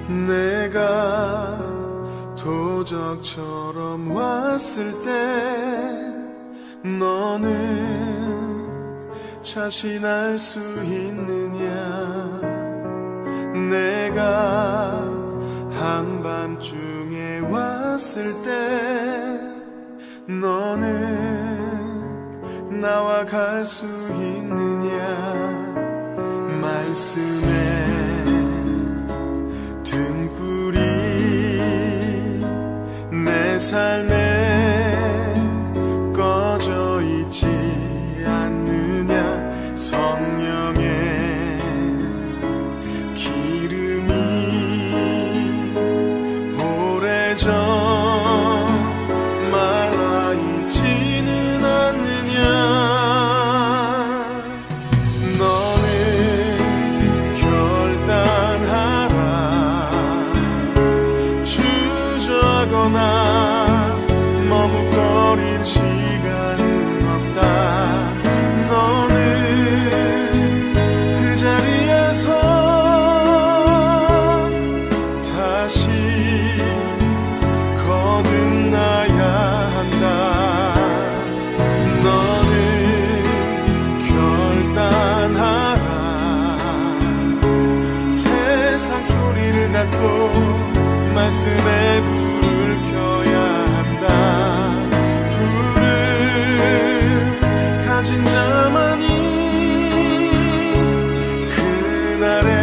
내가 도적처럼 왔을 때 너는 자신할 수 있느냐? 내가 한밤중에 왔을 때 너는 나와 갈 수 있느냐? 말씀에 등불이 내 삶에 꺼져 있지 않느냐? 성령의 기름이 오래전 말라 있지는 않느냐? 너는 결단하라. 주저거나 머뭇거릴 시간은 없다. 너는 그 자리에서 다시 거듭나야 한다. 너는 결단하라. 세상 소리를 닫고 말씀에 불을 켜야 한다. 불을 가진 자만이 그날에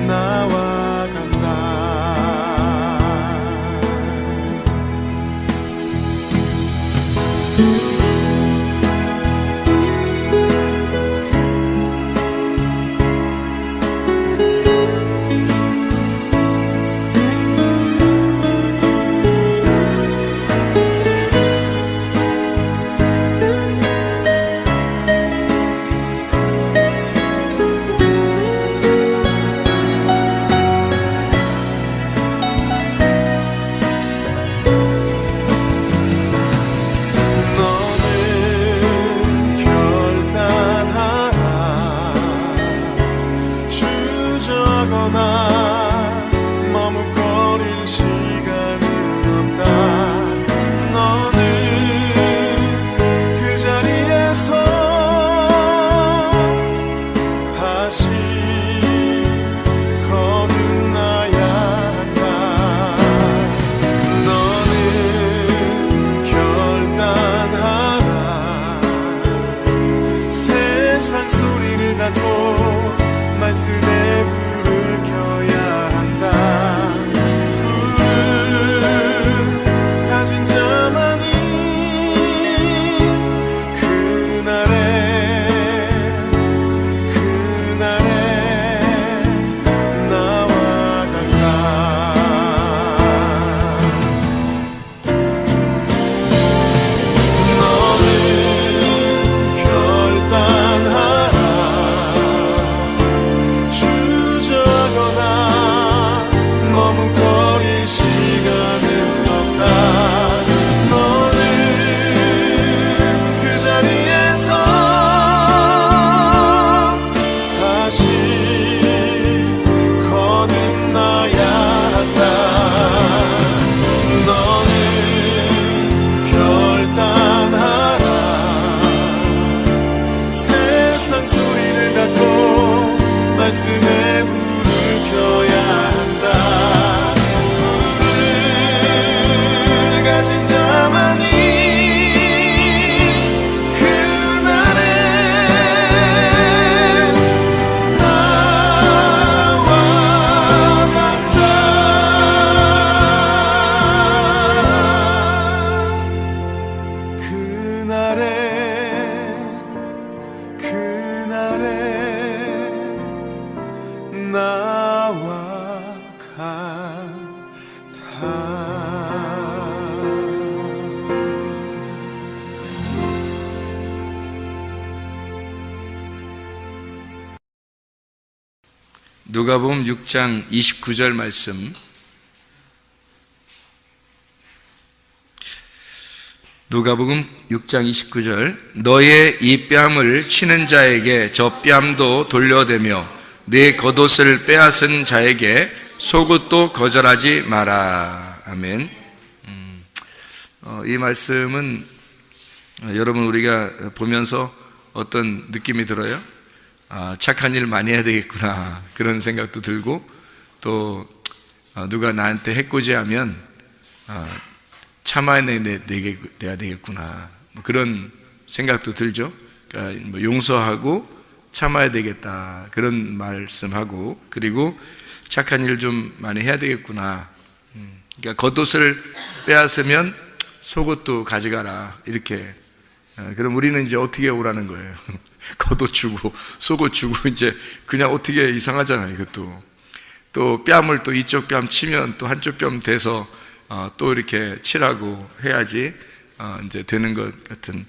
나와 간다. 머뭇거릴 시간은 없다. 너는 그 자리에서 다시 거듭나야 한다. 너는 결단하라. 세상 소리를 닫고 말씀에 불을 켜야 한다. 불을 가진 자만이 그날에 나와 간다. 너는 결단하라. 주저거나 머뭇거릴 시간은 없다. 너는 그 자리에서 다시 거듭나야 한다. 너는 결단하라. 세상 소리를 닫고 말씀에 불을 켜야 한다. 불을 가진 자만이 그날에 나와 간다. 그날에 나와 같아. 누가복음 6장 29절 말씀. 누가복음 6장 29절 너의 이 뺨을 치는 자에게 저 뺨도 돌려대며 내 겉옷을 빼앗은 자에게 속옷도 거절하지 마라. 아멘. 이 말씀은 여러분 우리가 보면서 어떤 느낌이 들어요? 착한 일 많이 해야 되겠구나 그런 생각도 들고 또 누가 나한테 해코지하면 참아내야 되겠구나 그런 생각도 들죠. 그러니까 용서하고 참아야 되겠다 그런 말씀하고 그리고 착한 일 좀 많이 해야 되겠구나. 그러니까 겉옷을 빼앗으면 속옷도 가져가라 이렇게. 그럼 우리는 이제 어떻게 오라는 거예요? 겉옷 주고 속옷 주고 이제 그냥 어떻게 이상하잖아요. 이것도 또 뺨을 또 이쪽 뺨 치면 또 한쪽 뺨 대서 또 이렇게 치라고 해야지 이제 되는 것 같은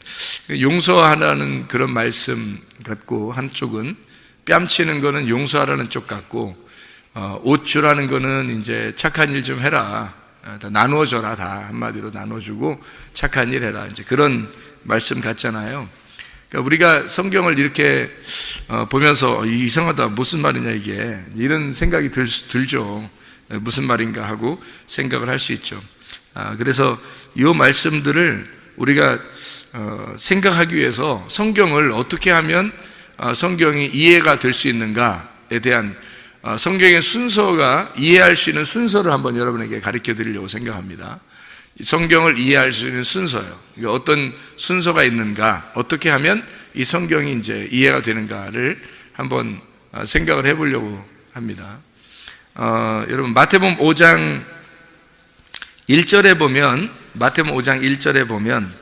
용서하라는 그런 말씀 같고 한쪽은 뺨 치는 거는 용서하라는 쪽 같고 옷 주라는 거는 이제 착한 일 좀 해라 다 나누어줘라 다 한마디로 나눠주고 착한 일 해라 이제 그런 말씀 같잖아요. 그러니까 우리가 성경을 이렇게 보면서 이상하다 무슨 말이냐 이게 이런 생각이 들죠. 무슨 말인가 하고 생각을 할 수 있죠. 그래서 이 말씀들을 우리가 생각하기 위해서 성경을 어떻게 하면 성경이 이해가 될 수 있는가에 대한 성경의 순서가 이해할 수 있는 순서를 한번 여러분에게 가르쳐 드리려고 생각합니다. 성경을 이해할 수 있는 순서요. 그러니까 어떤 순서가 있는가, 어떻게 하면 이 성경이 이제 이해가 되는가를 한번 생각을 해보려고 합니다. 여러분 마태복음 5장 1절에 보면 마태복음 5장 1절에 보면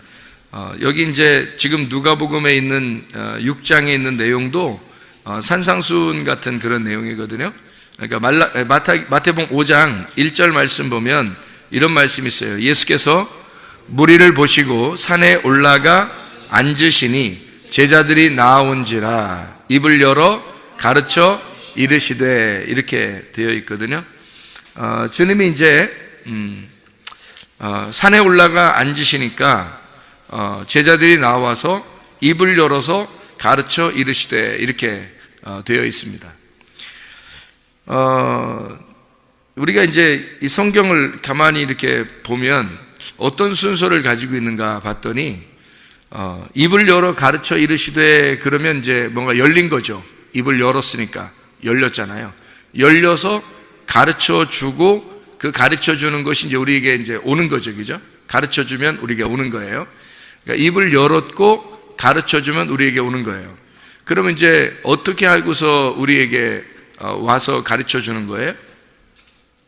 여기 이제 지금 누가복음에 있는 6장에 있는 내용도 산상수훈 같은 그런 내용이거든요. 그러니까 마태복음 5장 1절 말씀 보면 이런 말씀이 있어요. 예수께서 무리를 보시고 산에 올라가 앉으시니 제자들이 나아온지라 입을 열어 가르쳐 이르시되 이렇게 되어 있거든요. 주님이 이제 산에 올라가 앉으시니까 제자들이 나와서 입을 열어서 가르쳐 이르시되 이렇게 되어 있습니다. 우리가 이제 이 성경을 가만히 이렇게 보면 어떤 순서를 가지고 있는가 봤더니 입을 열어 가르쳐 이르시되 그러면 이제 뭔가 열린 거죠. 입을 열었으니까 열렸잖아요. 열려서 가르쳐 주고 그 가르쳐 주는 것이 이제 우리에게 이제 오는 거죠. 그죠? 가르쳐 주면 우리에게 오는 거예요. 그러니까 입을 열었고 가르쳐 주면 우리에게 오는 거예요. 그러면 이제 어떻게 하고서 우리에게 와서 가르쳐 주는 거예요?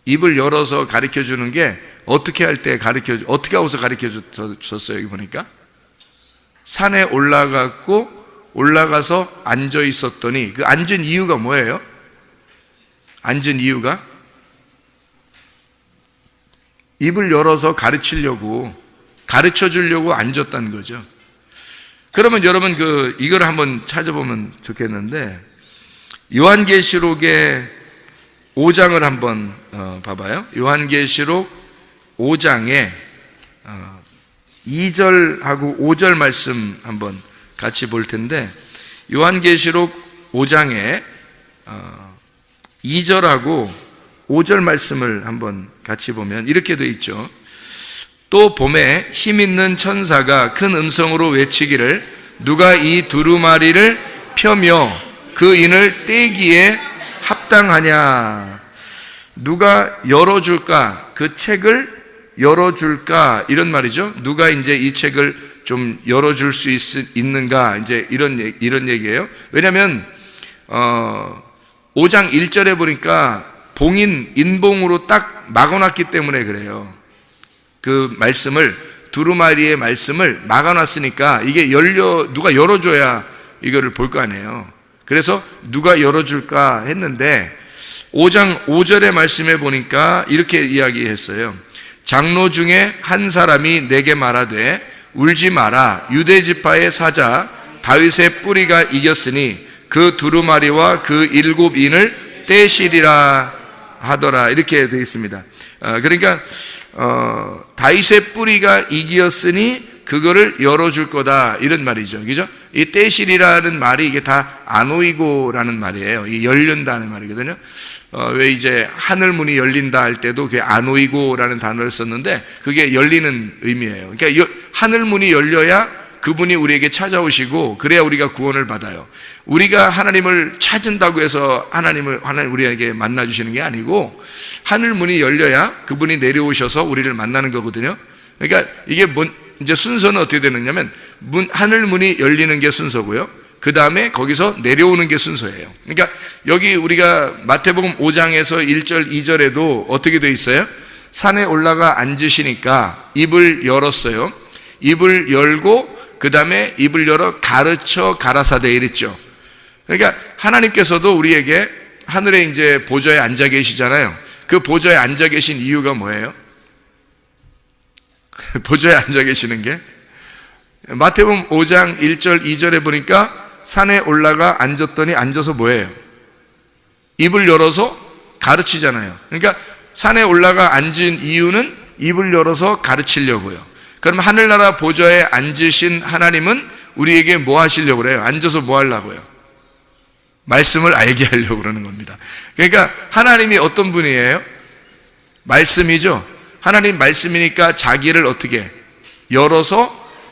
입을 열어서 가르쳐 주는 게 어떻게 할 때 어떻게 하고서 가르쳐 줬어요? 여기 보니까 산에 올라가서 앉아 있었더니 그 앉은 이유가 뭐예요? 앉은 이유가 입을 열어서 가르쳐 주려고 앉았다는 거죠. 그러면 여러분 이걸 한번 찾아보면 좋겠는데 요한계시록의 5장을 한번 봐봐요. 요한계시록 5장에 2절하고 5절 말씀 한번 같이 볼 텐데 요한계시록 5장에 2절하고 5절 말씀을 한번 같이 보면 이렇게 되어 있죠. 또 봄에 힘있는 천사가 큰 음성으로 외치기를 누가 이 두루마리를 펴며 그 인을 떼기에 합당하냐. 누가 열어줄까? 그 책을 열어줄까? 이런 말이죠. 누가 이제 이 책을 좀 열어줄 수 있는가? 이제 이런 얘기예요. 왜냐하면 5장 1절에 보니까 인봉으로 딱 막아놨기 때문에 그래요. 그 말씀을 두루마리의 말씀을 막아놨으니까 이게 누가 열어줘야 이거를 볼 거 아니에요. 그래서 누가 열어줄까 했는데 5장 5절의 말씀에 보니까 이렇게 이야기했어요. 장로 중에 한 사람이 내게 말하되 울지 마라. 유대 지파의 사자 다윗의 뿌리가 이겼으니 그 두루마리와 그 7인을 떼시리라 하더라. 이렇게 되어 있습니다. 그러니까 다윗의 뿌리가 이겼으니 그거를 열어줄 거다, 이런 말이죠. 그죠? 이 떼실이라는 말이 이게 다 아노이고라는 말이에요. 이 열린다는 말이거든요. 왜 이제 하늘 문이 열린다 할 때도 그게 아노이고라는 단어를 썼는데 그게 열리는 의미예요. 그러니까 하늘 문이 열려야 그분이 우리에게 찾아오시고 그래야 우리가 구원을 받아요. 우리가 하나님을 찾은다고 해서 하나님 우리에게 만나 주시는 게 아니고 하늘 문이 열려야 그분이 내려오셔서 우리를 만나는 거거든요. 그러니까 이게 이제 순서는 어떻게 되느냐면 하늘 문이 열리는 게 순서고요. 그 다음에 거기서 내려오는 게 순서예요. 그러니까 여기 우리가 마태복음 5장에서 1절 2절에도 어떻게 돼 있어요? 산에 올라가 앉으시니까 입을 열었어요. 입을 열고 그 다음에 입을 열어 가르쳐 가라사대 이랬죠. 그러니까 하나님께서도 우리에게 하늘에 이제 보좌에 앉아 계시잖아요. 그 보좌에 앉아 계신 이유가 뭐예요? 보좌에 앉아 계시는 게 마태복음 5장 1절 2절에 보니까 산에 올라가 앉았더니 앉아서 뭐예요? 입을 열어서 가르치잖아요. 그러니까 산에 올라가 앉은 이유는 입을 열어서 가르치려고요. 그럼 하늘나라 보좌에 앉으신 하나님은 우리에게 뭐 하시려고 그래요? 앉아서 뭐 하려고요? 말씀을 알게 하려고 그러는 겁니다. 그러니까 하나님이 어떤 분이에요? 말씀이죠. 하나님 말씀이니까 자기를 어떻게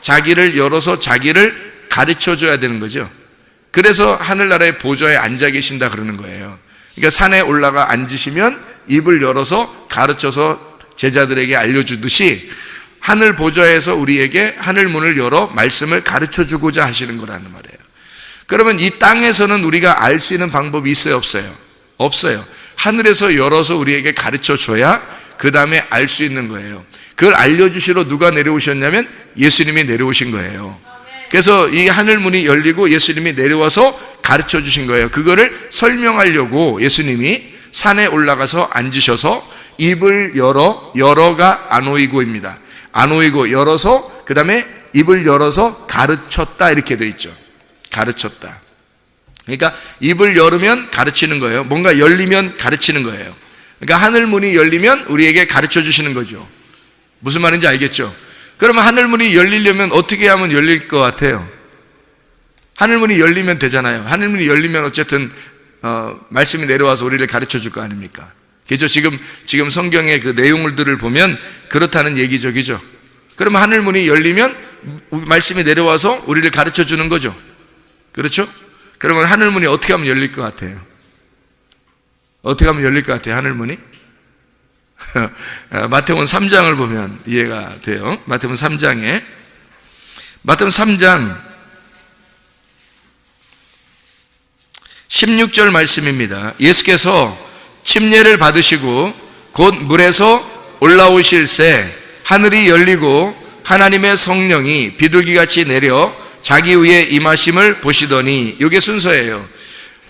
자기를 가르쳐 줘야 되는 거죠. 그래서 하늘나라의 보좌에 앉아 계신다 그러는 거예요. 그러니까 산에 올라가 앉으시면 입을 열어서 가르쳐서 제자들에게 알려주듯이 하늘 보좌에서 우리에게 하늘 문을 열어 말씀을 가르쳐 주고자 하시는 거라는 말이에요. 그러면 이 땅에서는 우리가 알 수 있는 방법이 있어요, 없어요? 없어요. 하늘에서 열어서 우리에게 가르쳐 줘야 그 다음에 알 수 있는 거예요. 그걸 알려주시러 누가 내려오셨냐면 예수님이 내려오신 거예요. 그래서 이 하늘 문이 열리고 예수님이 내려와서 가르쳐 주신 거예요. 그거를 설명하려고 예수님이 산에 올라가서 앉으셔서 입을 열어가 아노이고입니다. 아노이고 열어서 그 다음에 입을 열어서 가르쳤다 이렇게 되어 있죠. 가르쳤다. 그러니까 입을 열으면 가르치는 거예요. 뭔가 열리면 가르치는 거예요. 그러니까 하늘 문이 열리면 우리에게 가르쳐 주시는 거죠. 무슨 말인지 알겠죠? 그러면 하늘 문이 열리려면 어떻게 하면 열릴 것 같아요? 하늘 문이 열리면 되잖아요. 하늘 문이 열리면 어쨌든 말씀이 내려와서 우리를 가르쳐 줄 거 아닙니까? 그죠? 지금 성경의 그 내용들을 보면 그렇다는 얘기죠. 그죠? 그러면 하늘 문이 열리면 말씀이 내려와서 우리를 가르쳐 주는 거죠. 그렇죠? 그러면 하늘 문이 어떻게 하면 열릴 것 같아요? 어떻게 하면 열릴 것 같아요? 하늘 문이? 마태복음 3장을 보면 이해가 돼요. 마태복음 3장 16절 말씀입니다. 예수께서 침례를 받으시고 곧 물에서 올라오실새 하늘이 열리고 하나님의 성령이 비둘기같이 내려 자기 위에 임하심을 보시더니, 이게 순서예요.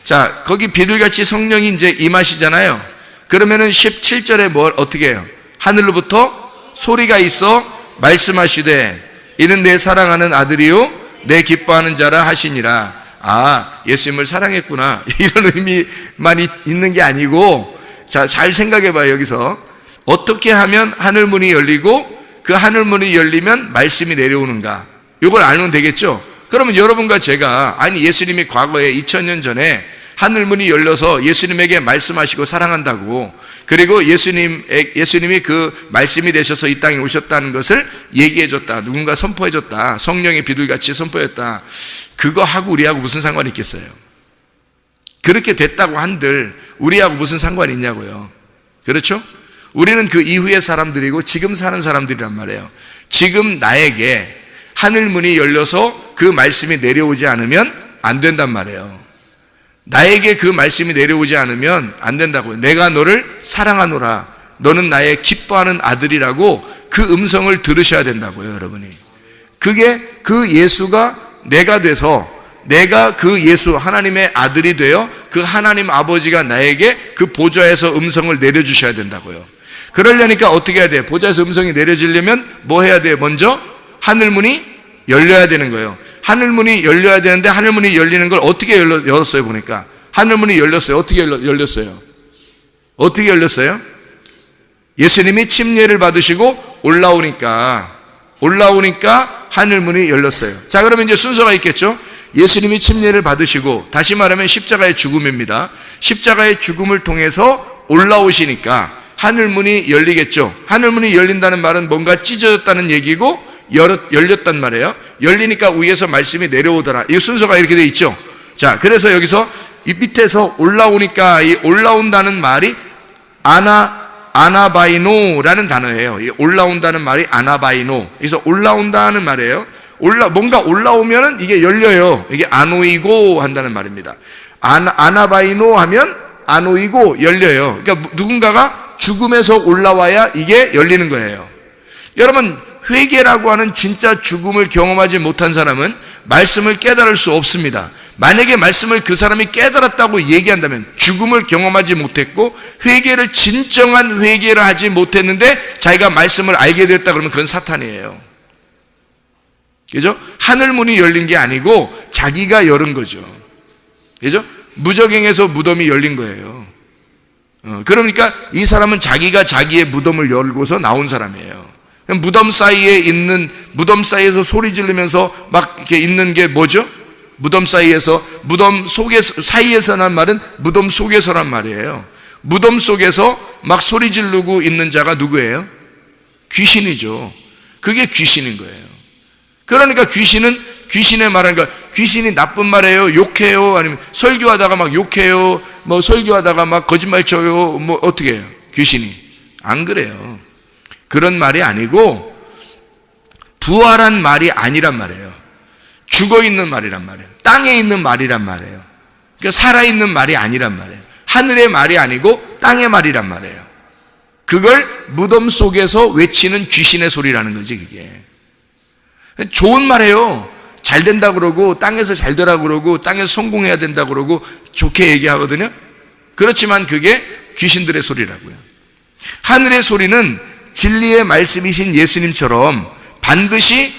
자, 거기 비둘기같이 성령이 이제 임하시잖아요. 그러면은 17절에 뭘 어떻게 해요? 하늘로부터 소리가 있어 말씀하시되 이는 내 사랑하는 아들이요 내 기뻐하는 자라 하시니라. 아, 예수님을 사랑했구나, 이런 의미만 있는 게 아니고, 자, 잘 생각해 봐요. 여기서 어떻게 하면 하늘 문이 열리고 그 하늘 문이 열리면 말씀이 내려오는가, 이걸 알면 되겠죠. 그러면 여러분과 제가, 아니 예수님이 과거에 2000년 전에 하늘 문이 열려서 예수님에게 말씀하시고 사랑한다고, 그리고 예수님이 그 말씀이 되셔서 이 땅에 오셨다는 것을 얘기해줬다, 누군가 선포해줬다, 성령의 비둘같이 선포했다, 그거 하고 우리하고 무슨 상관이 있겠어요? 그렇게 됐다고 한들 우리하고 무슨 상관이 있냐고요. 그렇죠? 우리는 그 이후의 사람들이고 지금 사는 사람들이란 말이에요. 지금 나에게 하늘 문이 열려서 그 말씀이 내려오지 않으면 안 된단 말이에요. 나에게 그 말씀이 내려오지 않으면 안 된다고요. 내가 너를 사랑하노라, 너는 나의 기뻐하는 아들이라고 그 음성을 들으셔야 된다고요, 여러분이. 그게 그 예수가 내가 돼서, 내가 그 예수 하나님의 아들이 되어 그 하나님 아버지가 나에게 그 보좌에서 음성을 내려주셔야 된다고요. 그러려니까 어떻게 해야 돼요? 보좌에서 음성이 내려지려면 뭐 해야 돼요? 먼저 하늘문이 열려야 되는 거예요. 하늘문이 열려야 되는데 하늘문이 열리는 걸 어떻게 열었어요? 보니까 하늘문이 열렸어요. 어떻게 열렸어요? 어떻게 열렸어요? 예수님이 침례를 받으시고 올라오니까 올라오니까 하늘문이 열렸어요. 자, 그러면 이제 순서가 있겠죠. 예수님이 침례를 받으시고, 다시 말하면 십자가의 죽음입니다. 십자가의 죽음을 통해서 올라오시니까 하늘문이 열리겠죠. 하늘문이 열린다는 말은 뭔가 찢어졌다는 얘기고 열렸단 말이에요. 열리니까 위에서 말씀이 내려오더라. 이 순서가 이렇게 돼 있죠. 자, 그래서 여기서 이 밑에서 올라오니까 이 올라온다는 말이 아나바이노라는 단어예요. 이 올라온다는 말이 아나바이노. 그래서 올라온다는 말이에요. 뭔가 올라오면은 이게 열려요. 이게 아노이고 한다는 말입니다. 아나바이노 하면 아노이고 열려요. 그러니까 누군가가 죽음에서 올라와야 이게 열리는 거예요. 여러분, 회개라고 하는 진짜 죽음을 경험하지 못한 사람은 말씀을 깨달을 수 없습니다. 만약에 말씀을 그 사람이 깨달았다고 얘기한다면, 죽음을 경험하지 못했고 회개를, 진정한 회개를 하지 못했는데 자기가 말씀을 알게 됐다 그러면 그건 사탄이에요. 그죠? 하늘문이 열린 게 아니고 자기가 열은 거죠. 그죠? 무적행에서 무덤이 열린 거예요. 그러니까 이 사람은 자기가 자기의 무덤을 열고서 나온 사람이에요. 무덤 사이에서 소리 지르면서 막 이렇게 있는 게 뭐죠? 무덤 사이에서란 말은 무덤 속에서란 말이에요. 무덤 속에서 막 소리 지르고 있는 자가 누구예요? 귀신이죠. 그게 귀신인 거예요. 그러니까 귀신의 말하는 거, 귀신이 나쁜 말이에요? 욕해요? 아니면 설교하다가 막 욕해요? 뭐 설교하다가 막 거짓말 쳐요? 뭐 어떻게 해요? 귀신이. 안 그래요. 그런 말이 아니고 부활한 말이 아니란 말이에요. 죽어있는 말이란 말이에요. 땅에 있는 말이란 말이에요. 그러니까 살아있는 말이 아니란 말이에요. 하늘의 말이 아니고 땅의 말이란 말이에요. 그걸 무덤 속에서 외치는 귀신의 소리라는 거지, 그게. 좋은 말이에요. 잘 된다 그러고, 땅에서 잘 되라 그러고, 땅에서 성공해야 된다 그러고 좋게 얘기하거든요. 그렇지만 그게 귀신들의 소리라고요. 하늘의 소리는 진리의 말씀이신 예수님처럼 반드시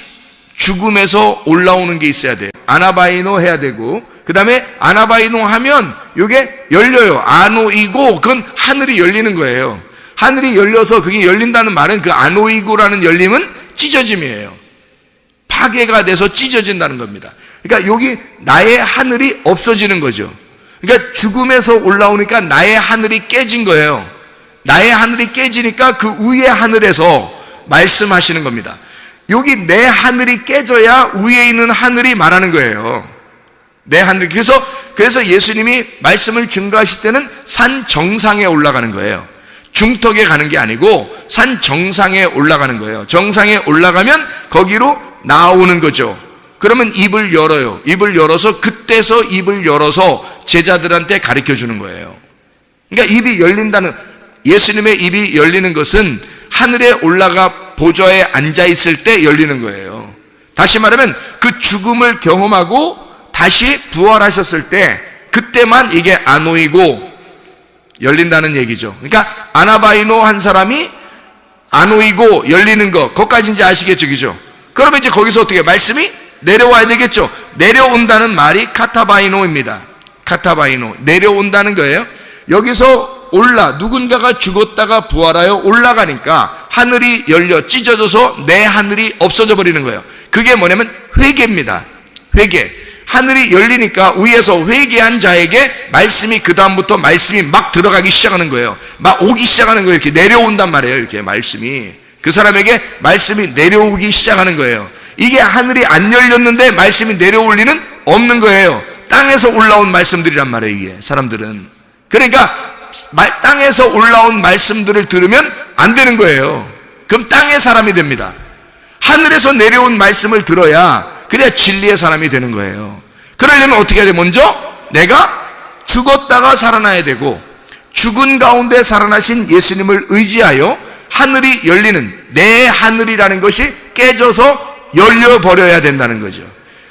죽음에서 올라오는 게 있어야 돼요. 아나바이노 해야 되고, 그 다음에 아나바이노 하면 이게 열려요. 아노이고, 그건 하늘이 열리는 거예요. 하늘이 열려서 그게 열린다는 말은 그 아노이고라는 열림은 찢어짐이에요. 파괴가 돼서 찢어진다는 겁니다. 그러니까 여기 나의 하늘이 없어지는 거죠. 그러니까 죽음에서 올라오니까 나의 하늘이 깨진 거예요. 나의 하늘이 깨지니까 그 위의 하늘에서 말씀하시는 겁니다. 여기 내 하늘이 깨져야 위에 있는 하늘이 말하는 거예요. 내 하늘. 그래서 예수님이 말씀을 증거하실 때는 산 정상에 올라가는 거예요. 중턱에 가는 게 아니고 산 정상에 올라가는 거예요. 정상에 올라가면 거기로 나오는 거죠. 그러면 입을 열어요. 입을 열어서, 그때서 입을 열어서 제자들한테 가르쳐 주는 거예요. 그러니까 입이 열린다는, 예수님의 입이 열리는 것은 하늘에 올라가 보좌에 앉아 있을 때 열리는 거예요. 다시 말하면 그 죽음을 경험하고 다시 부활하셨을 때, 그때만 이게 아노이고 열린다는 얘기죠. 그러니까 아나바이노 한 사람이 아노이고 열리는 거, 그것까지 이제 아시겠죠, 그죠? 그러면 이제 거기서 어떻게 말씀이 내려와야 되겠죠. 내려온다는 말이 카타바이노입니다. 카타바이노, 내려온다는 거예요. 여기서 누군가가 죽었다가 부활하여 올라가니까 하늘이 열려 찢어져서 내 하늘이 없어져 버리는 거예요. 그게 뭐냐면 회개입니다. 회개. 하늘이 열리니까 위에서 회개한 자에게 말씀이, 그 다음부터 말씀이 막 들어가기 시작하는 거예요. 막 오기 시작하는 거예요. 이렇게 내려온단 말이에요. 이렇게 말씀이 그 사람에게 말씀이 내려오기 시작하는 거예요. 이게 하늘이 안 열렸는데 말씀이 내려올 리는 없는 거예요. 땅에서 올라온 말씀들이란 말이에요, 이게. 사람들은. 그러니까 땅에서 올라온 말씀들을 들으면 안 되는 거예요. 그럼 땅의 사람이 됩니다. 하늘에서 내려온 말씀을 들어야, 그래야 진리의 사람이 되는 거예요. 그러려면 어떻게 해야 돼? 먼저 내가 죽었다가 살아나야 되고, 죽은 가운데 살아나신 예수님을 의지하여 하늘이 열리는, 내 하늘이라는 것이 깨져서 열려버려야 된다는 거죠.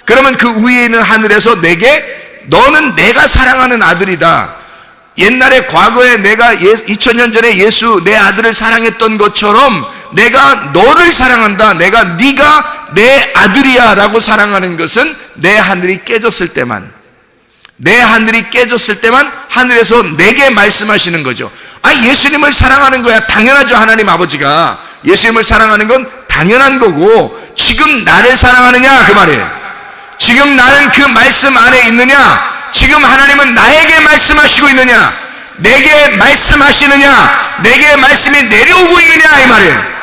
그러면 그 위에 있는 하늘에서 내게, 너는 내가 사랑하는 아들이다. 옛날에 과거에 내가 2000년 전에 예수 내 아들을 사랑했던 것처럼 내가 너를 사랑한다. 네가 내 아들이야 라고 사랑하는 것은 내 하늘이 깨졌을 때만, 내 하늘이 깨졌을 때만 하늘에서 내게 말씀하시는 거죠. 예수님을 사랑하는 거야. 당연하죠. 하나님 아버지가 예수님을 사랑하는 건 당연한 거고, 지금 나를 사랑하느냐 그 말이에요. 지금 나는 그 말씀 안에 있느냐, 지금 하나님은 나에게 말씀하시고 있느냐, 내게 말씀하시느냐, 내게 말씀이 내려오고 있느냐 이 말이에요.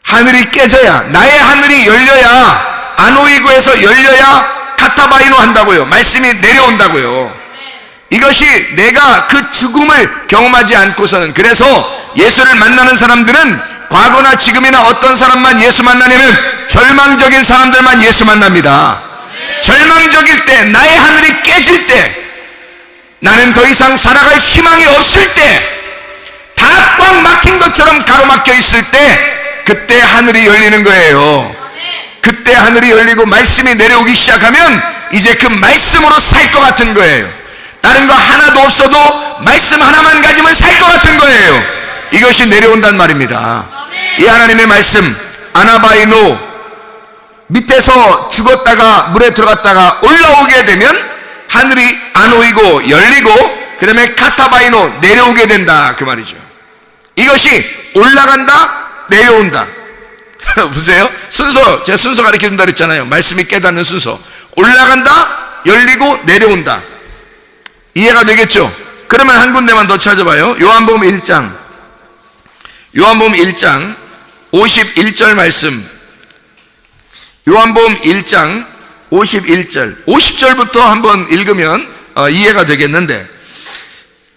하늘이 깨져야, 나의 하늘이 열려야, 아노이고에서 열려야 카타바이노 한다고요. 말씀이 내려온다고요. 이것이 내가 그 죽음을 경험하지 않고서는, 그래서 예수를 만나는 사람들은 과거나 지금이나 어떤 사람만 예수 만나냐면 절망적인 사람들만 예수 만납니다. 절망적일 때, 나의 하늘이 깨질 때, 나는 더 이상 살아갈 희망이 없을 때, 다 꽉 막힌 것처럼 가로막혀 있을 때, 그때 하늘이 열리는 거예요. 그때 하늘이 열리고 말씀이 내려오기 시작하면 이제 그 말씀으로 살 것 같은 거예요. 다른 거 하나도 없어도 말씀 하나만 가지면 살 것 같은 거예요. 이것이 내려온단 말입니다. 이 하나님의 말씀, 아나바이노, 밑에서 죽었다가 물에 들어갔다가 올라오게 되면 하늘이 아노이고 열리고, 그 다음에 카타바이노, 내려오게 된다 그 말이죠. 이것이 올라간다, 내려온다. 보세요. 순서, 제가 순서 가르쳐 준다 그랬잖아요. 말씀이 깨닫는 순서. 올라간다, 열리고, 내려온다. 이해가 되겠죠? 그러면 한 군데만 더 찾아봐요. 요한복음 1장 51절 말씀. 요한복음 1장 51절 50절부터 한번 읽으면 이해가 되겠는데,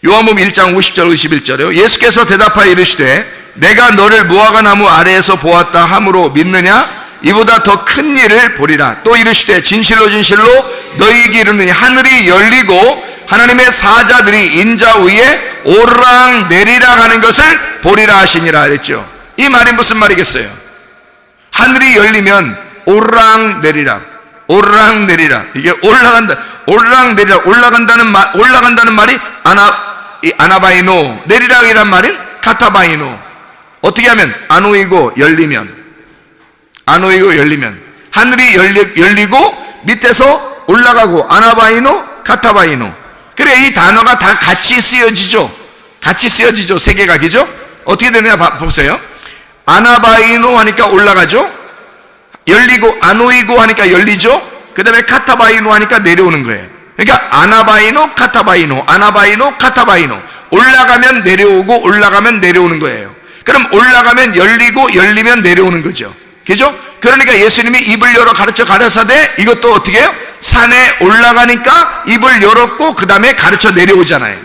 요한복음 1장 50절 51절이요. 예수께서 대답하여 이르시되 내가 너를 무화과 나무 아래에서 보았다 함으로 믿느냐? 이보다 더 큰 일을 보리라. 또 이르시되 진실로 진실로 너희에게 이르노니 하늘이 열리고 하나님의 사자들이 인자 위에 오르락 내리락 하는 것을 보리라 하시니라 그랬죠. 이 말이 무슨 말이겠어요? 하늘이 열리면 오르락 내리락, 오르락 내리락, 이게 올라간다, 오르락 내리락, 올라간다는 말이 아나바이노, 내리락이란 말은 카타바이노. 어떻게 하면 아노이고 열리면, 아노이고 열리면 하늘이 열리고 밑에서 올라가고, 아나바이노, 카타바이노. 그래, 이 단어가 다 같이 쓰여지죠. 같이 쓰여지죠. 세 개가, 그죠? 어떻게 되느냐 보세요. 아나바이노 하니까 올라가죠. 열리고, 아노이고 하니까 열리죠. 그 다음에 카타바이노 하니까 내려오는 거예요. 그러니까 아나바이노, 카타바이노, 아나바이노, 카타바이노. 올라가면 내려오고, 올라가면 내려오는 거예요. 그럼 올라가면 열리고, 열리면 내려오는 거죠. 그죠? 그러니까 예수님이 입을 열어 가르쳐 가라사대, 이것도 어떻게 해요? 산에 올라가니까 입을 열었고 그 다음에 가르쳐 내려오잖아요.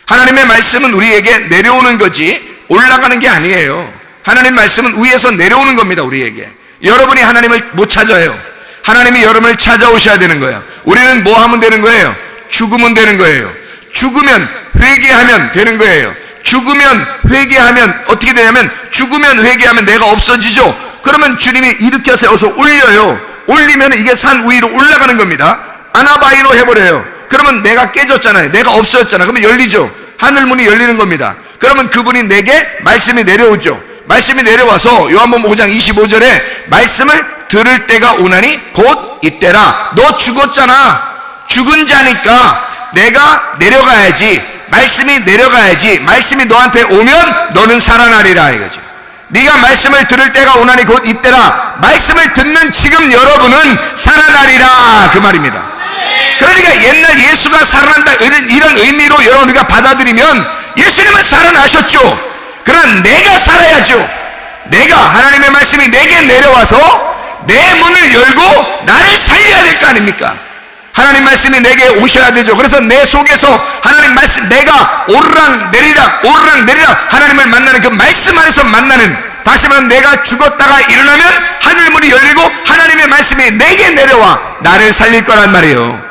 하나님의 말씀은 우리에게 내려오는 거지 올라가는 게 아니에요. 하나님 말씀은 위에서 내려오는 겁니다. 우리에게. 여러분이 하나님을 못 찾아요. 하나님이 여러분을 찾아오셔야 되는 거예요. 우리는 뭐 하면 되는 거예요? 죽으면 되는 거예요. 죽으면 회개하면 되는 거예요. 죽으면 회개하면 어떻게 되냐면, 죽으면 회개하면 내가 없어지죠. 그러면 주님이 일으켜 세워서 올려요. 올리면 이게 산 위로 올라가는 겁니다. 아나바이로 해버려요. 그러면 내가 깨졌잖아요. 내가 없어졌잖아요. 그러면 열리죠. 하늘문이 열리는 겁니다. 그러면 그분이 내게 말씀이 내려오죠. 말씀이 내려와서 요한복음 5장 25절에 말씀을 들을 때가 오나니 곧 이때라. 너 죽었잖아. 죽은 자니까 내가 내려가야지. 말씀이 내려가야지. 말씀이 너한테 오면 너는 살아나리라 이거죠. 네가 말씀을 들을 때가 오나니 곧 이때라. 말씀을 듣는 지금 여러분은 살아나리라 그 말입니다. 그러니까 옛날 예수가 살아난다 이런 의미로 여러분 우리가 받아들이면 예수님은 살아나셨죠. 그러나 내가 살아야죠. 내가, 하나님의 말씀이 내게 내려와서 내 문을 열고 나를 살려야 될 거 아닙니까? 하나님 말씀이 내게 오셔야 되죠. 그래서 내 속에서 하나님 말씀, 내가 오르락 내리락 하나님을 만나는 그 말씀 안에서 만나는, 다시 말하면 내가 죽었다가 일어나면 하늘문이 열리고 하나님의 말씀이 내게 내려와 나를 살릴 거란 말이에요.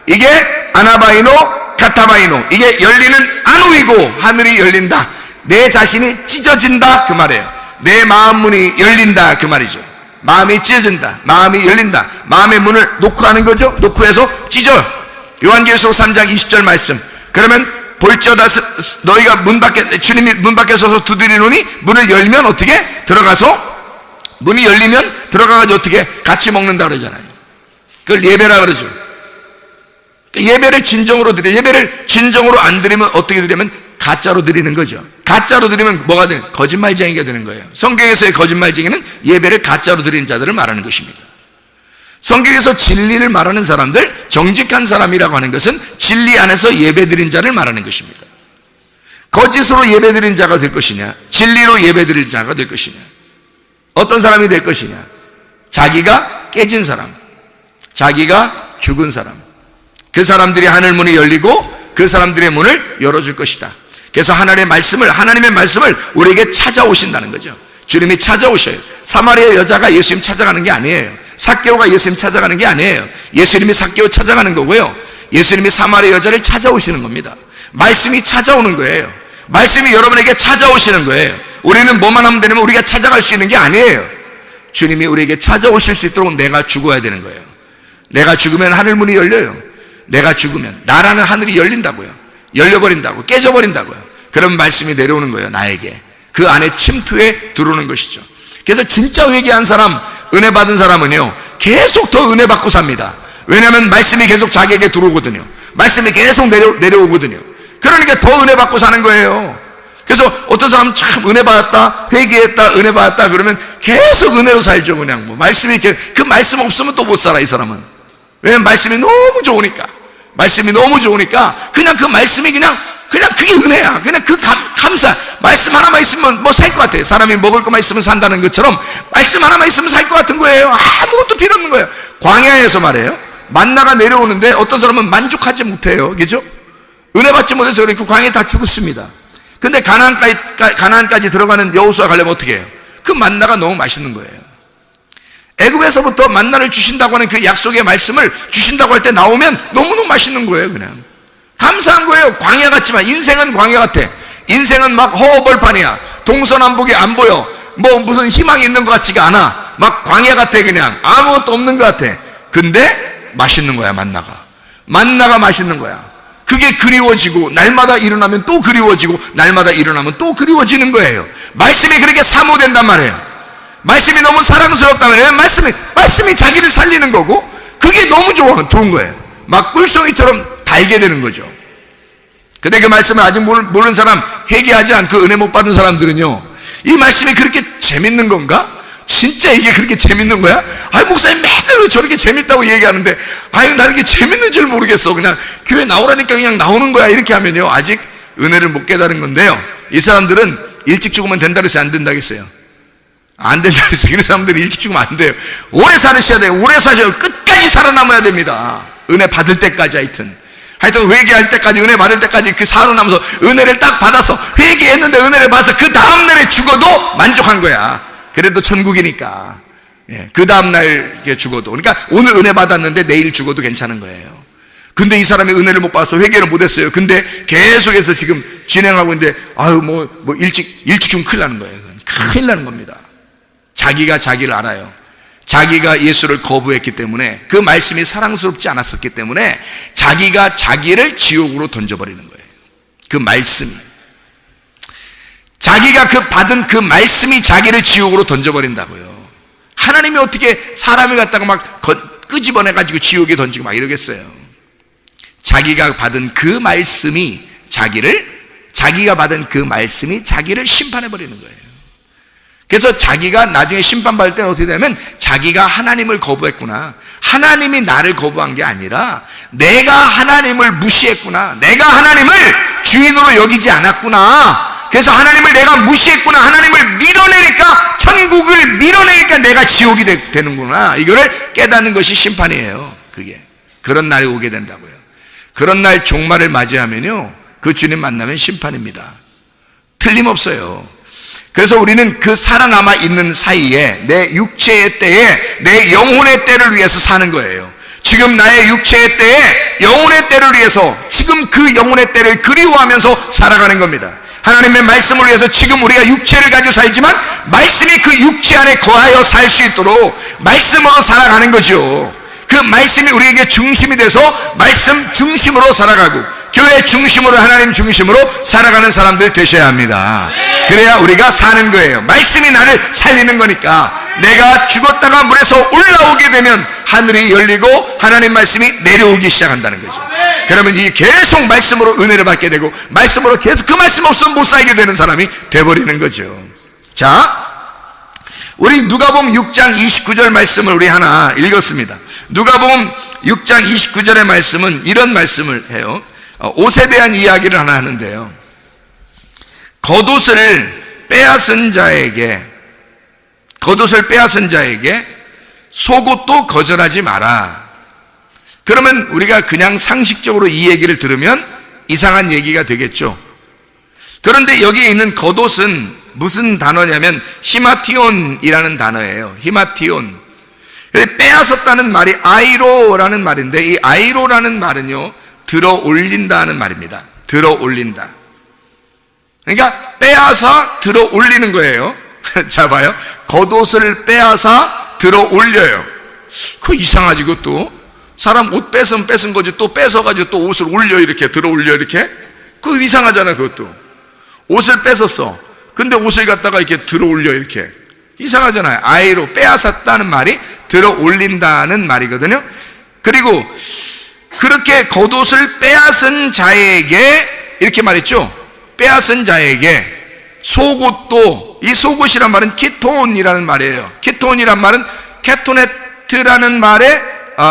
이게 아나바이노, 카타바이노. 이게 열리는 아노이고 하늘이 열린다. 내 자신이 찢어진다 그 말이에요. 내 마음 문이 열린다 그 말이죠. 마음이 찢어진다. 마음이 열린다. 마음의 문을 놓고 하는 거죠. 놓고 해서 찢어. 요한계시록 3장 20절 말씀. 그러면 볼지어다 너희가 문 밖에, 주님이 문 밖에 서서 두드리노니 문을 열면 어떻게? 들어가서, 문이 열리면 들어가가지고 어떻게? 같이 먹는다 그러잖아요. 그걸 예배라 그러죠. 예배를 진정으로 드려. 예배를 진정으로 안 드리면 어떻게 드리면 가짜로 드리는 거죠. 가짜로 드리면 뭐가 되는? 거짓말쟁이가 되는 거예요. 성경에서의 거짓말쟁이는 예배를 가짜로 드리는 자들을 말하는 것입니다. 성경에서 진리를 말하는 사람들, 정직한 사람이라고 하는 것은 진리 안에서 예배 드린 자를 말하는 것입니다. 거짓으로 예배 드린 자가 될 것이냐, 진리로 예배 드린 자가 될 것이냐, 어떤 사람이 될 것이냐, 자기가 깨진 사람, 자기가 죽은 사람, 그 사람들이 하늘 문이 열리고 그 사람들의 문을 열어줄 것이다. 그래서 하나님의 말씀을 우리에게 찾아오신다는 거죠. 주님이 찾아오셔요. 사마리아 여자가 예수님 찾아가는 게 아니에요. 삭개오가 예수님 찾아가는 게 아니에요. 예수님이 삭개오 찾아가는 거고요. 예수님이 사마리아 여자를 찾아오시는 겁니다. 말씀이 찾아오는 거예요. 말씀이 여러분에게 찾아오시는 거예요. 우리는 뭐만 하면 되냐면 우리가 찾아갈 수 있는 게 아니에요. 주님이 우리에게 찾아오실 수 있도록 내가 죽어야 되는 거예요. 내가 죽으면 하늘 문이 열려요. 내가 죽으면 나라는 하늘이 열린다고요. 열려버린다고, 깨져버린다고요. 그런 말씀이 내려오는 거예요. 나에게 그 안에 침투해 들어오는 것이죠. 그래서 진짜 회개한 사람, 은혜 받은 사람은요 계속 더 은혜 받고 삽니다. 왜냐하면 말씀이 계속 자기에게 들어오거든요. 말씀이 계속 내려오거든요. 그러니까 더 은혜 받고 사는 거예요. 그래서 어떤 사람은 참 은혜 받았다, 회개했다, 은혜 받았다 그러면 계속 은혜로 살죠. 그냥 뭐 말씀이 그 말씀 없으면 또 못 살아, 이 사람은. 왜냐면 말씀이 너무 좋으니까. 말씀이 너무 좋으니까 그냥 그 말씀이 그냥 그게 은혜야. 그냥 그 감사. 말씀 하나만 있으면 뭐 살 것 같아요. 사람이 먹을 것만 있으면 산다는 것처럼 말씀 하나만 있으면 살 것 같은 거예요. 아무것도 필요 없는 거예요. 광야에서 말이에요, 만나가 내려오는데 어떤 사람은 만족하지 못해요. 그죠? 은혜 받지 못해서 그 광야에 다 죽었습니다. 근데 가나안까지 들어가는 여호수아 가려면 어떻게 해요? 그 만나가 너무 맛있는 거예요. 애굽에서부터 만나를 주신다고 하는 그 약속의 말씀을 주신다고 할 때 나오면 너무너무 맛있는 거예요. 그냥 감사한 거예요. 광야 같지만 인생은 광야 같아. 인생은 막 허허벌판이야. 동서남북이 안 보여. 뭐 무슨 희망이 있는 것 같지가 않아. 막 광야 같아. 그냥 아무것도 없는 것 같아. 근데 맛있는 거야. 만나가 맛있는 거야. 그게 그리워지고 날마다 일어나면 또 그리워지고 날마다 일어나면 또 그리워지는 거예요. 말씀이 그렇게 사모된단 말이에요. 말씀이 너무 사랑스럽다면 말씀이 자기를 살리는 거고 그게 너무 좋은 거예요. 막 꿀송이처럼 달게 되는 거죠. 근데 그 말씀을 아직 모르는 사람, 회개하지 않고 은혜 못 받은 사람들은요, 이 말씀이 그렇게 재밌는 건가? 진짜 이게 그렇게 재밌는 거야? 아니 목사님 맨날 저렇게 재밌다고 얘기하는데 아유 나 이렇게 재밌는 줄 모르겠어. 그냥 교회 나오라니까 그냥 나오는 거야. 이렇게 하면요 아직 은혜를 못 깨달은 건데요, 이 사람들은 일찍 죽으면 된다 그래서 안 된다겠어요. 안 된다 그래서 이런 사람들이 일찍 죽으면 안 돼요. 오래 살으셔야 돼요. 오래 사셔야 끝까지 살아남아야 됩니다. 은혜 받을 때까지. 하여튼 회개할 때까지, 은혜 받을 때까지 그 살아남아서 은혜를 딱 받아서 회개했는데 은혜를 받아서 그 다음날에 죽어도 만족한 거야. 그래도 천국이니까. 그 다음날 죽어도, 그러니까 오늘 은혜 받았는데 내일 죽어도 괜찮은 거예요. 근데 이 사람이 은혜를 못 받아서 회개를 못 했어요. 근데 계속해서 지금 진행하고 있는데 아유 뭐 일찍 죽으면 큰일 나는 거예요. 큰일 나는 겁니다. 자기가 자기를 알아요. 자기가 예수를 거부했기 때문에, 그 말씀이 사랑스럽지 않았었기 때문에 자기가 자기를 지옥으로 던져버리는 거예요. 그 말씀이, 자기가 받은 그 말씀이 자기를 지옥으로 던져버린다고요. 하나님이 어떻게 사람을 갖다가 막 끄집어내가지고 지옥에 던지고 막 이러겠어요. 자기가 받은 그 말씀이 자기가 받은 그 말씀이 자기를 심판해버리는 거예요. 그래서 자기가 나중에 심판받을 때는 어떻게 되냐면, 자기가 하나님을 거부했구나, 하나님이 나를 거부한 게 아니라 내가 하나님을 무시했구나, 내가 하나님을 주인으로 여기지 않았구나, 그래서 하나님을 내가 무시했구나, 하나님을 밀어내니까, 천국을 밀어내니까 내가 지옥이 되는구나, 이거를 깨닫는 것이 심판이에요. 그게 그런 날이 오게 된다고요. 그런 날 종말을 맞이하면요, 그 주님 만나면 심판입니다. 틀림없어요. 그래서 우리는 그 살아남아 있는 사이에 내 육체의 때에 내 영혼의 때를 위해서 사는 거예요. 지금 나의 육체의 때에 영혼의 때를 위해서 지금 그 영혼의 때를 그리워하면서 살아가는 겁니다. 하나님의 말씀을 위해서 지금 우리가 육체를 가지고 살지만 말씀이 그 육체 안에 거하여 살 수 있도록 말씀으로 살아가는 거죠. 그 말씀이 우리에게 중심이 돼서 말씀 중심으로 살아가고 교회 중심으로, 하나님 중심으로 살아가는 사람들 되셔야 합니다. 그래야 우리가 사는 거예요. 말씀이 나를 살리는 거니까. 내가 죽었다가 물에서 올라오게 되면 하늘이 열리고 하나님 말씀이 내려오기 시작한다는 거죠. 그러면 이 계속 말씀으로 은혜를 받게 되고 말씀으로 계속 그 말씀 없으면 못 살게 되는 사람이 돼버리는 거죠. 자, 우리 누가복음 6장 29절 말씀을 우리 하나 읽었습니다. 누가복음 6장 29절의 말씀은 이런 말씀을 해요. 옷에 대한 이야기를 하나 하는데요. 겉옷을 빼앗은 자에게 속옷도 거절하지 마라. 그러면 우리가 그냥 상식적으로 이 얘기를 들으면 이상한 얘기가 되겠죠. 그런데 여기에 있는 겉옷은 무슨 단어냐면 히마티온이라는 단어예요. 히마티온. 빼앗았다는 말이 아이로라는 말인데, 이 아이로라는 말은요, 들어 올린다는 말입니다. 들어 올린다. 그러니까 빼앗아 들어 올리는 거예요. 자, 봐요. 겉옷을 빼앗아 들어 올려요. 그거 이상하지, 그것도. 사람 옷 뺏으면 뺏은 거지, 또 뺏어가지고 또 옷을 올려, 이렇게 들어 올려, 이렇게. 그거 이상하잖아, 그것도. 옷을 뺏었어. 근데 옷을 갖다가 이렇게 들어 올려, 이렇게. 이상하잖아요. 아이로 빼앗았다는 말이 들어 올린다는 말이거든요. 그리고 그렇게 겉옷을 빼앗은 자에게, 이렇게 말했죠. 빼앗은 자에게 속옷도, 이 속옷이란 말은 키톤이라는 말이에요. 키톤이란 말은 케토네트라는 말의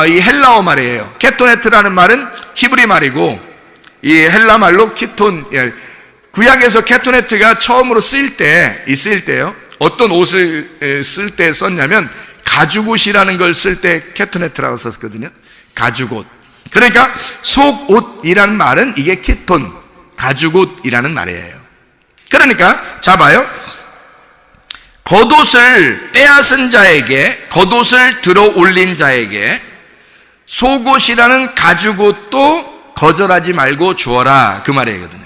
이 헬라어 말이에요. 케토네트라는 말은 히브리 말이고, 이 헬라 말로 키톤, 구약에서 케토네트가 처음으로 쓰일 때요. 어떤 옷을 쓸 때 썼냐면 가죽옷이라는 걸 쓸 때 케토네트라고 썼거든요. 가죽옷. 그러니까 속옷이라는 말은 이게 키톤, 가죽옷이라는 말이에요. 그러니까 자 봐요. 겉옷을 빼앗은 자에게, 겉옷을 들어 올린 자에게 속옷이라는 가죽옷도 거절하지 말고 주어라, 그 말이거든요.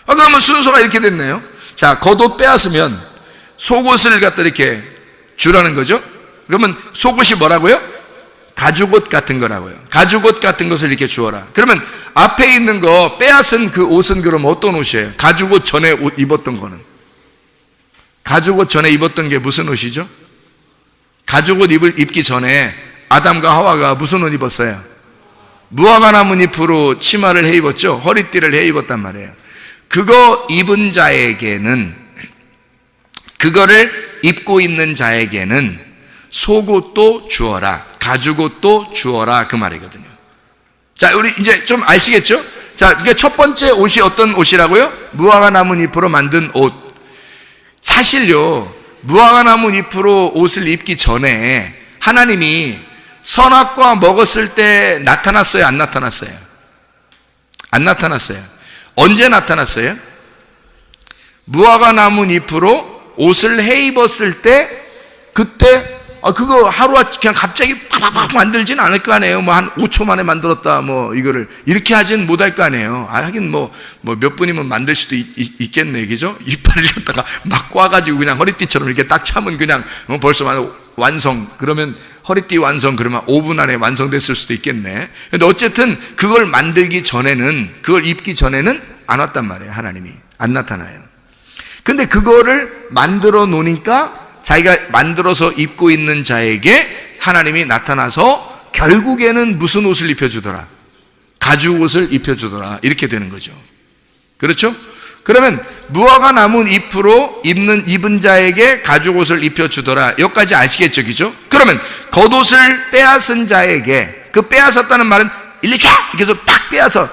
그러면 순서가 이렇게 됐네요. 자, 겉옷 빼앗으면 속옷을 갖다 이렇게 주라는 거죠. 그러면 속옷이 뭐라고요? 가죽옷 같은 거라고요. 가죽옷 같은 것을 이렇게 주어라. 그러면 앞에 있는 거 빼앗은 그 옷은 그럼 어떤 옷이에요? 가죽옷 전에 옷 입었던 거는. 가죽옷 전에 입었던 게 무슨 옷이죠? 가죽옷 입기 전에 아담과 하와가 무슨 옷 입었어요? 무화과 나무 잎으로 치마를 해 입었죠. 허리띠를 해 입었단 말이에요. 그거 입은 자에게는, 그거를 입고 있는 자에게는 속옷도 주어라, 가죽옷도 주어라, 그 말이거든요. 자, 우리 이제 좀 아시겠죠? 자, 그러니까 첫 번째 옷이 어떤 옷이라고요? 무화과 나무 잎으로 만든 옷. 사실요, 무화과 나무 잎으로 옷을 입기 전에 하나님이 선악과 먹었을 때 나타났어요, 안 나타났어요? 안 나타났어요. 언제 나타났어요? 무화과 나무 잎으로 옷을 해 입었을 때, 그때 그거 하루아침 그냥 갑자기 팍팍팍 만들지는 않을 거 아니에요. 뭐 한 5초 만에 만들었다, 뭐 이거를 이렇게 하진 못할 거 아니에요. 하긴 뭐 몇 분이면 만들 수도 있겠네, 그죠? 이빨을 갖다가 막 꽈가지고 그냥 허리띠처럼 이렇게 딱 차면 그냥 벌써 완성. 그러면 허리띠 완성, 그러면 5분 안에 완성됐을 수도 있겠네. 근데 어쨌든 그걸 만들기 전에는, 그걸 입기 전에는 안 왔단 말이에요. 하나님이 안 나타나요. 근데 그거를 만들어 놓으니까 자기가 만들어서 입고 있는 자에게 하나님이 나타나서 결국에는 무슨 옷을 입혀주더라? 가죽옷을 입혀주더라. 이렇게 되는 거죠. 그렇죠? 그러면 무화과 나무 잎으로 입은 자에게 가죽옷을 입혀주더라. 여기까지 아시겠죠? 그죠? 그러면 겉옷을 빼앗은 자에게, 그 빼앗았다는 말은 이렇게 해서 팍 빼앗아,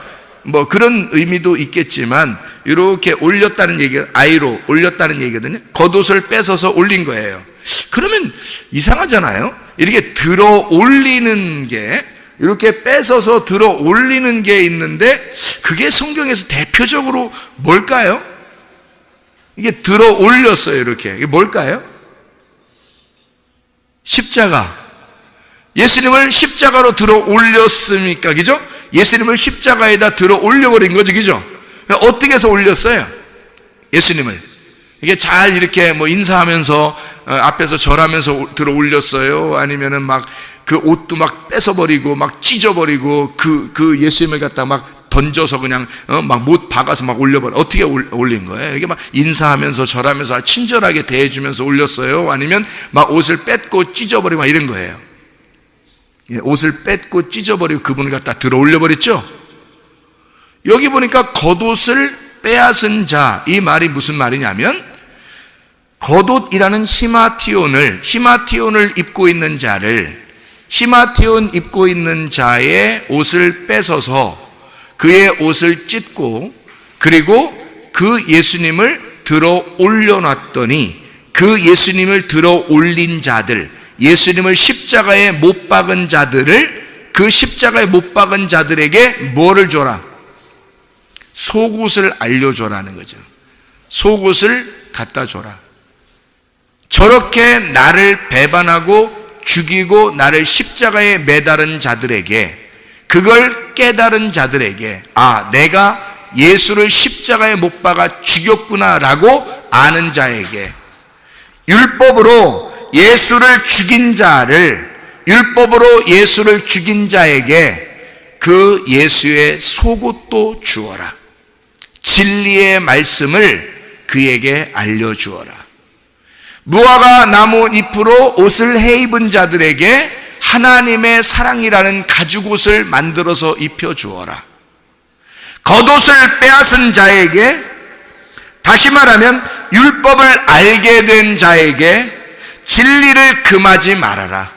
뭐 그런 의미도 있겠지만 이렇게 올렸다는 얘기가, 아이로 올렸다는 얘기거든요. 겉옷을 뺏어서 올린 거예요. 그러면 이상하잖아요. 이렇게 들어 올리는 게, 이렇게 뺏어서 들어 올리는 게 있는데, 그게 성경에서 대표적으로 뭘까요? 이게 들어 올렸어요, 이렇게. 이게 뭘까요? 십자가. 예수님을 십자가로 들어 올렸습니까? 그죠? 예수님을 십자가에다 들어 올려버린 거죠, 그죠? 어떻게 해서 올렸어요? 예수님을. 이게 잘 이렇게 뭐 인사하면서 앞에서 절하면서 들어 올렸어요? 아니면은 막 그 옷도 막 뺏어버리고 막 찢어버리고 그 예수님을 갖다 막 던져서 그냥 막 못 박아서 막 올려버려. 어떻게 올린 거예요? 이게 막 인사하면서 절하면서 친절하게 대해주면서 올렸어요? 아니면 막 옷을 뺏고 찢어버리고 막 이런 거예요? 옷을 뺏고 찢어버리고 그분을 갖다 들어 올려버렸죠? 여기 보니까 겉옷을 빼앗은 자, 이 말이 무슨 말이냐면 겉옷이라는 히마티온을 입고 있는 자를, 히마티온 입고 있는 자의 옷을 뺏어서 그의 옷을 찢고, 그리고 그 예수님을 들어 올려놨더니 그 예수님을 들어 올린 자들, 예수님을 십자가에 못 박은 자들을, 그 십자가에 못 박은 자들에게 뭐를 줘라? 속옷을 알려줘라는 거죠. 속옷을 갖다 줘라. 저렇게 나를 배반하고 죽이고 나를 십자가에 매달은 자들에게, 그걸 깨달은 자들에게, 아, 내가 예수를 십자가에 못 박아 죽였구나라고 아는 자에게, 율법으로 예수를 죽인 자에게 그 예수의 속옷도 주어라. 진리의 말씀을 그에게 알려주어라. 무화과 나무 잎으로 옷을 해 입은 자들에게 하나님의 사랑이라는 가죽옷을 만들어서 입혀주어라. 겉옷을 빼앗은 자에게, 다시 말하면 율법을 알게 된 자에게 진리를 금하지 말아라.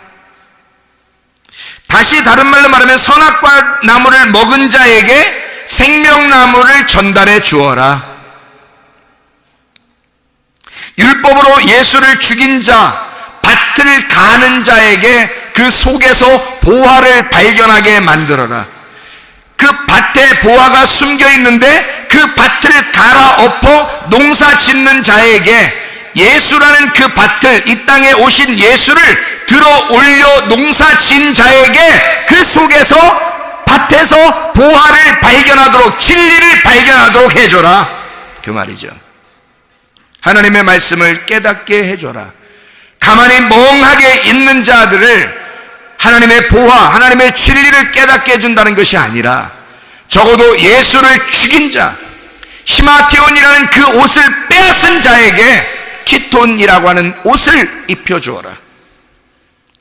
다시 다른 말로 말하면 선악과 나무를 먹은 자에게 생명나무를 전달해 주어라. 율법으로 예수를 죽인 자, 밭을 가는 자에게 그 속에서 보화를 발견하게 만들어라. 그 밭에 보화가 숨겨 있는데 그 밭을 갈아엎어 농사 짓는 자에게 예수라는 그 밭을, 이 땅에 오신 예수를 들어 올려 농사 지은 자에게 그 속에서, 밭에서 보화를 발견하도록, 진리를 발견하도록 해줘라, 그 말이죠. 하나님의 말씀을 깨닫게 해줘라. 가만히 멍하게 있는 자들을 하나님의 보화, 하나님의 진리를 깨닫게 해준다는 것이 아니라 적어도 예수를 죽인 자, 히마티온이라는 그 옷을 빼앗은 자에게 키톤이라고 하는 옷을 입혀주어라.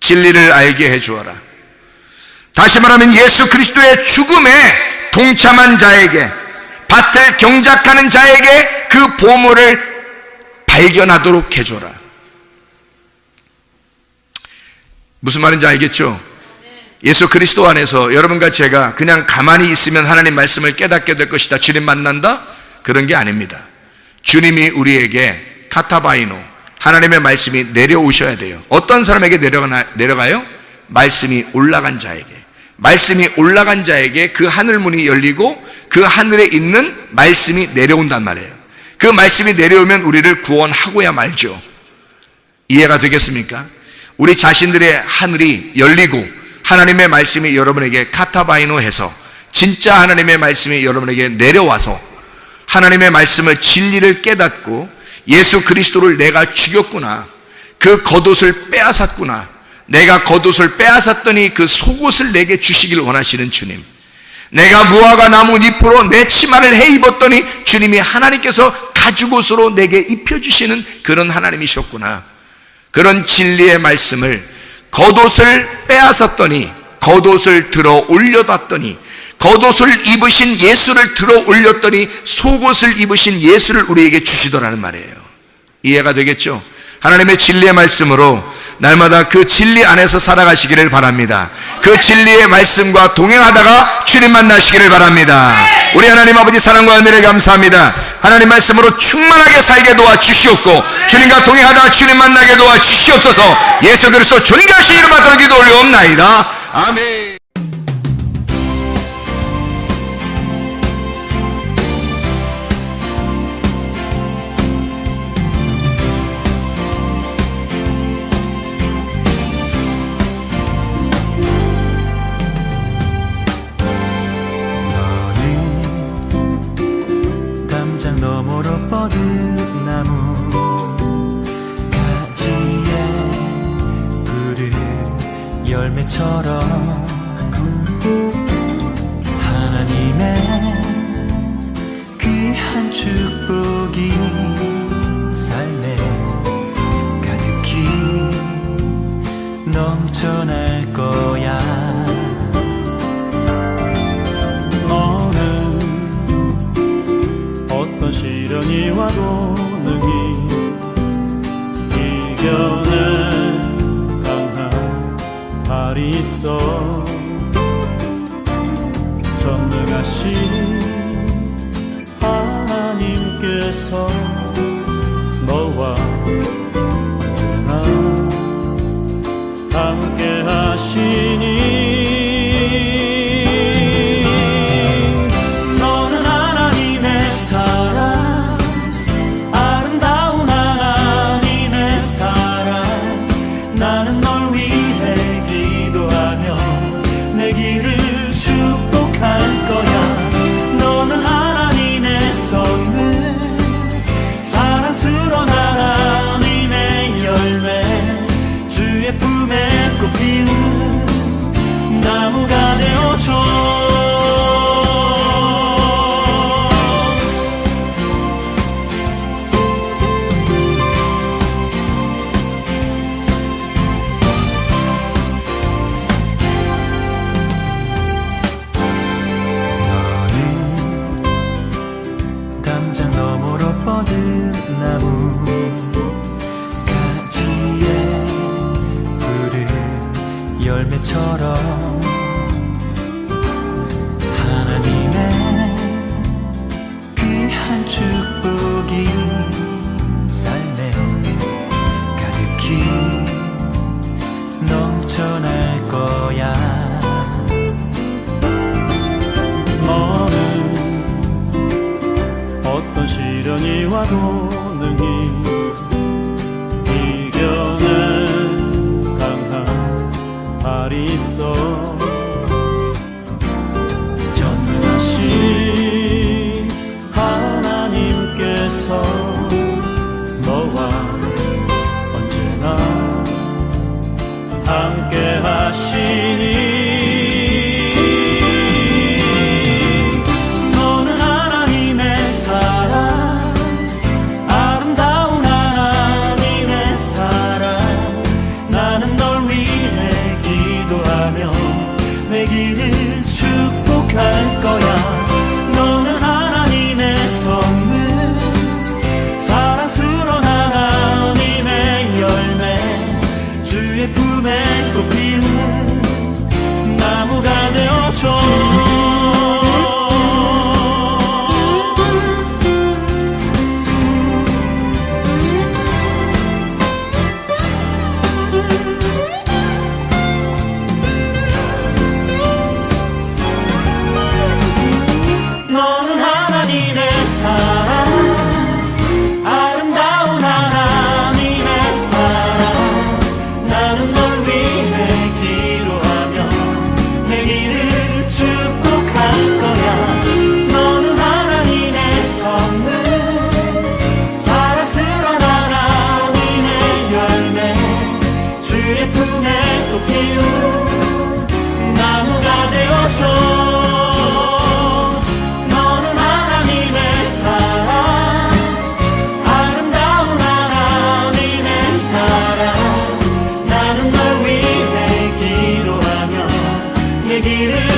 진리를 알게 해주어라. 다시 말하면 예수 그리스도의 죽음에 동참한 자에게, 밭을 경작하는 자에게 그 보물을 발견하도록 해줘라. 무슨 말인지 알겠죠? 예수 그리스도 안에서 여러분과 제가 그냥 가만히 있으면 하나님 말씀을 깨닫게 될 것이다, 주님 만난다, 그런 게 아닙니다. 주님이 우리에게 카타바이노, 하나님의 말씀이 내려오셔야 돼요. 어떤 사람에게 내려가요? 말씀이 올라간 자에게. 말씀이 올라간 자에게 그 하늘문이 열리고 그 하늘에 있는 말씀이 내려온단 말이에요. 그 말씀이 내려오면 우리를 구원하고야 말죠. 이해가 되겠습니까? 우리 자신들의 하늘이 열리고 하나님의 말씀이 여러분에게 카타바이노 해서 진짜 하나님의 말씀이 여러분에게 내려와서 하나님의 말씀을, 진리를 깨닫고 예수 그리스도를 내가 죽였구나, 그 겉옷을 빼앗았구나, 내가 겉옷을 빼앗았더니 그 속옷을 내게 주시길 원하시는 주님, 내가 무화과 나무 잎으로 내 치마를 해 입었더니 주님이 하나님께서 가죽옷으로 내게 입혀주시는 그런 하나님이셨구나. 그런 진리의 말씀을, 겉옷을 빼앗았더니 겉옷을 들어 올려놨더니, 겉옷을 입으신 예수를 들어 올렸더니 속옷을 입으신 예수를 우리에게 주시더라는 말이에요. 이해가 되겠죠? 하나님의 진리의 말씀으로 날마다 그 진리 안에서 살아가시기를 바랍니다. 그 진리의 말씀과 동행하다가 주님 만나시기를 바랍니다. 우리 하나님 아버지 사랑과 은혜를 감사합니다. 하나님 말씀으로 충만하게 살게 도와주시옵고 주님과 동행하다가 주님 만나게 도와주시옵소서. 예수 그리스도 존귀하신 이름 받들어 기도 올려옵나이다. 아멘. 너머로 뻗은 나무 가지에 푸른 열매처럼 하나님의 귀한 축복이 삶에 가득히 넘쳐날 거야. 너는 말이 있어. 전능하신 하나님께서 너와 언제나 함께 하시니 너는 하나님의 사랑, 아름다운 하나님의 사랑. 나는 널 위해 기도하며 내 길을 축복할 거야. 너는 하나님의 선물, 사랑스러운 하나님의 열매, 주의 품에 꽃피는 나무가 되어줘. 담장 너머로 뻗은 나무, 가지에 푸른 열매처럼 하나님의 귀한 축복이 삶에 가득히 넘쳐날 거야. 어떤 시련이 와도 능히 이겨낸 강한 발이 있어. 전능하신 하나님께서 너와 언제나 함께 하시니 내 길을 축복할 거야. 너는 하나님의 선물, 사랑스러운 하나님의 열매, 주의 품에 꽃피는 나무가 되어줘. 길을